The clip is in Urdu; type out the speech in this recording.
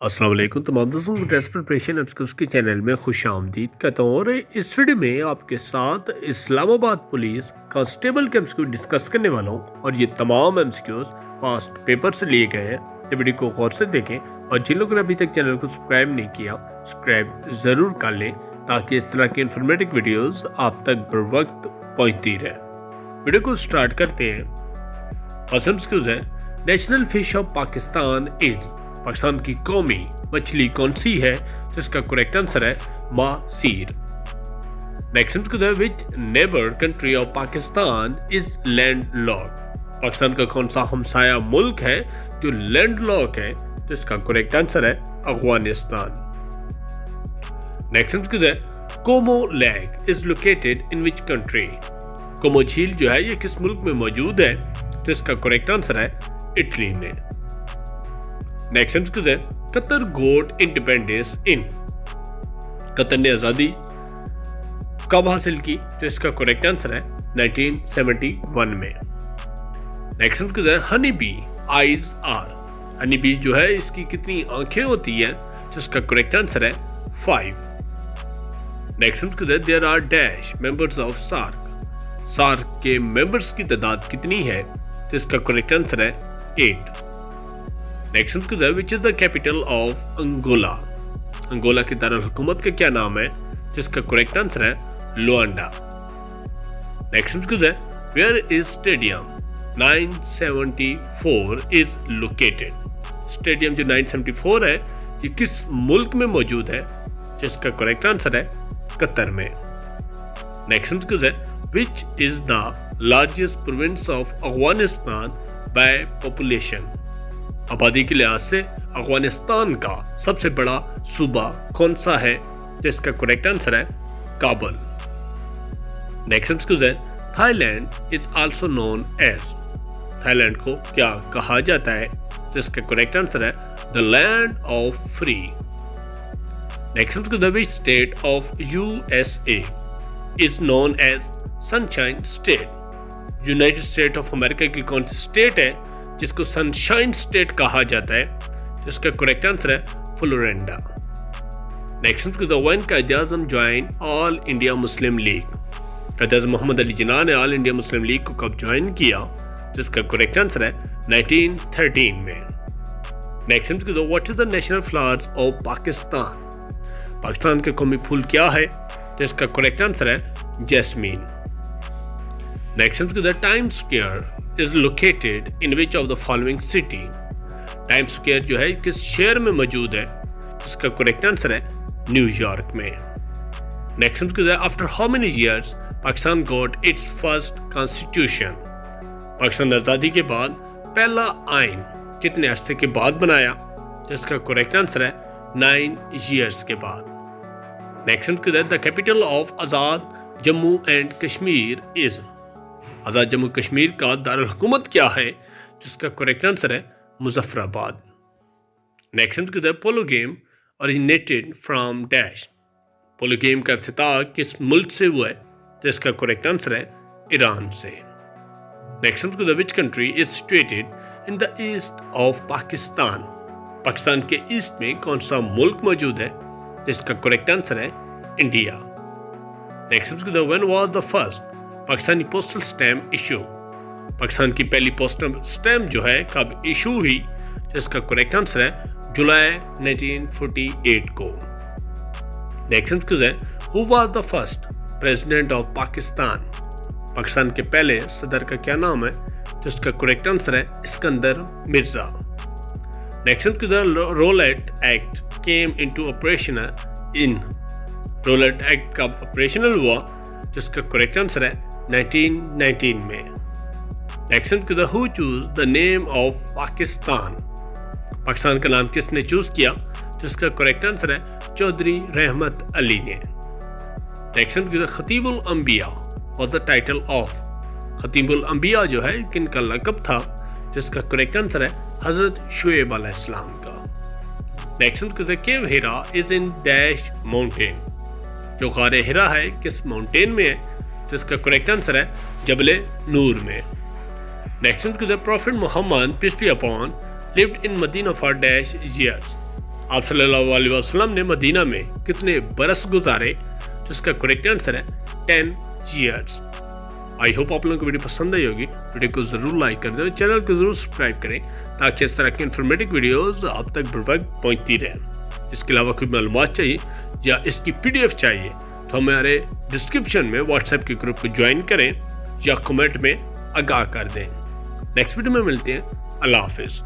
السلام علیکم تمام دوستوں کو ٹیسٹ پریپریشن MCQs کے چینل میں خوش آمدید کہتا ہوں اور اس ویڈیو میں آپ کے ساتھ اسلام آباد پولیس کانسٹیبل کے MCQ ڈسکس کرنے والا ہوں اور یہ تمام MCQs پاسٹ پیپر سے لیے گئے ہیں۔ یہ ویڈیو کو غور سے دیکھیں اور جن لوگوں نے ابھی تک چینل کو سبسکرائب نہیں کیا سبسکرائب ضرور کر لیں تاکہ اس طرح کی انفارمیٹو ویڈیوز آپ تک بر وقت پہنچتی رہے۔ ویڈیو کو سٹارٹ کرتے ہیں۔ فرسٹ MCQs ہے نیشنل فش آف پاکستان از، پاکستان کی قومی مچھلی کون سی ہے؟ جس کا کریکٹ آنسر ہے ماہ سیر۔ نیکسٹ MCQ ہے which neighbour country of Pakistan is land lock, Pakistan کا کون سا ہمسایہ ملک ہے جو لینڈ لاک ہے؟ جس کا کریکٹ آنسر ہے افغانستان۔ نیکسٹ MCQ ہے Como lake is located in which country, Como جھیل جو ہے یہ کس ملک میں موجود ہے؟ جس کا کریکٹ آنسر ہے اٹلی میں۔ نیکسٹ MCQ ہے قطر گوٹ انڈیپینڈنس ان، قطر نے آزادی کب حاصل کی؟ تو اس کا کریکٹ آنسر ہے 1971 میں۔ نیکسٹ MCQ ہے ہنی بی آئیز آر، ہنی بی جو ہے اس کی کتنی آنکھیں ہوتی ہیں؟ جس کا کریکٹ آنسر ہے 5۔ نیکسٹ MCQ ہے there are dash members of SAARC, SAARC کے ممبرز کی تعداد کتنی ہے؟ جس کا کریکٹ آنسر ہے 8۔ نیکسٹ MCQ ہے which is the capital of Angola, Angola کی دارالحکومت کا کیا نام ہے؟ جس کا کریکٹ آنسر ہے لوانڈا۔ نیکسٹ MCQ ہے where is stadium 974 is located، stadium جو 974 ہے یہ کس ملک میں موجود ہے؟ جس کا کریکٹ آنسر ہے قطر میں۔ نیکسٹ MCQ ہے which is the largest province of Afghanistan by population، آبادی کے لحاظ سے افغانستان کا سب سے بڑا صوبہ کون سا ہے؟ جس کا کریکٹ آنسر ہے کابل۔ نیکسٹ MCQ ہے Thailand is also known as, Thailand کو کیا کہا جاتا ہے؟ جس کا کریکٹ آنسر ہے the land of free. Next MCQ ہے which state of USA is known as sunshine state, United State of America کی کون سی اسٹیٹ ہے جس کو سنشائن اسٹیٹ کہا جاتا ہے؟ جس کا کریکٹ آنسر ہے Florinda. Next MCQ when Quaid Azam join all India Muslim league, Quaid Azam محمد علی جناح نے آل انڈیا مسلم لیگ کو کب جوائن کیا؟ جس کا کریکٹ آنسر ہے 1913 میں۔ Next MCQ what is the national flowers of Pakistan, Pakistan کا قومی پھول کیا ہے؟ جس کا کریکٹ آنسر ہے jasmine. Next MCQ time square is located in which of the following city، time square جو ہے کس شہر میں موجود ہے؟ جس کا کریکٹ آنسر ہے نیو یارک میں۔ نیکسٹ MCQ ہے after how many years Pakistan got its first constitution، Pakistan آزادی کے بعد پہلا آئین کتنے عرصے کے بعد بنایا؟ جس کا کریکٹ آنسر ہے 9 years کے بعد۔ نیکسٹ MCQ ہے the capital of Azad Jammu and Kashmir is, Azad Jammu Kashmir کا دارالحکومت کیا ہے؟ جس کا کریکٹ آنسر ہے مظفر آباد۔ نیکسٹ MCQ ہے polo game originated from dash, polo game کا افتتاح کس ملک سے ہوا ہے؟ جس کا کریکٹ آنسر ہے ایران سے۔ Next MCQ which country is situated in the east of Pakistan, Pakistan کے ایسٹ میں کون سا ملک موجود ہے؟ جس کا کریکٹ آنسر ہے India. Next MCQ when was the first Pakistani postal stamp issue, Pakistan کی پہلی پوسٹل سٹیمپ جو ہے کب ایشو ہوئی؟ جس کا کریکٹ آنسر ہے جولائی 1948 کو۔ نیکسٹ MCQ ہے who was the first president of Pakistan, Pakistan کے پہلے صدر کا کیا نام ہے؟ جس کا کریکٹ آنسر ہے Iskander Mirza. Next MCQ Rowlatt Act came into operation in، Rowlatt Act کب آپریشنل ہوا؟ جس کا کریکٹ آنسر ہے 1919 میں۔ Next MCQ who choose the name of Pakistan, Pakistan کا نام کس نے چوز کیا؟ جس کا کریکٹ آنسر ہے چودھری رحمت علی نے۔ نیکسٹ MCQ خطیب الانبیاء was the title of، خطیب الانبیاء جو ہے کن کا لقب تھا؟ جس کا کریکٹ آنسر ہے حضرت شعیب علیہ السلام کا۔ نیکسٹ MCQ کیو ہیرا is in ڈیش ماؤنٹین، جو غار ہرا ہے کس ماؤنٹین میں ہے؟ جس کا کریکٹ آنسر ہے جبل نور میں۔ Next MCQ Prophet Mohammed peace be upon lived in Medina for dash years، آپ صلی اللہ علیہ وسلم نے مدینہ میں کتنے برس گزارے؟ جس کا کریکٹ آنسر ہے 10 years. آئی ہوپ آپ لوگوں کو ویڈیو پسند آئی ہوگی. ویڈیو کو ضرور لائک کر دیں, چینل کو ضرور سبسکرائب کریں تاکہ اس طرح کی انفارمیٹو ویڈیوز آپ تک بر وقت پہنچتی رہیں. اس کے علاوہ کوئی معلومات چاہیے یا اس کی PDF چاہیے تو ہمارے ڈسکرپشن میں واٹس ایپ کے گروپ کو جوائن کریں یا کمنٹ میں آگاہ کر دیں. نیکسٹ ویڈیو میں ملتے ہیں. اللہ حافظ.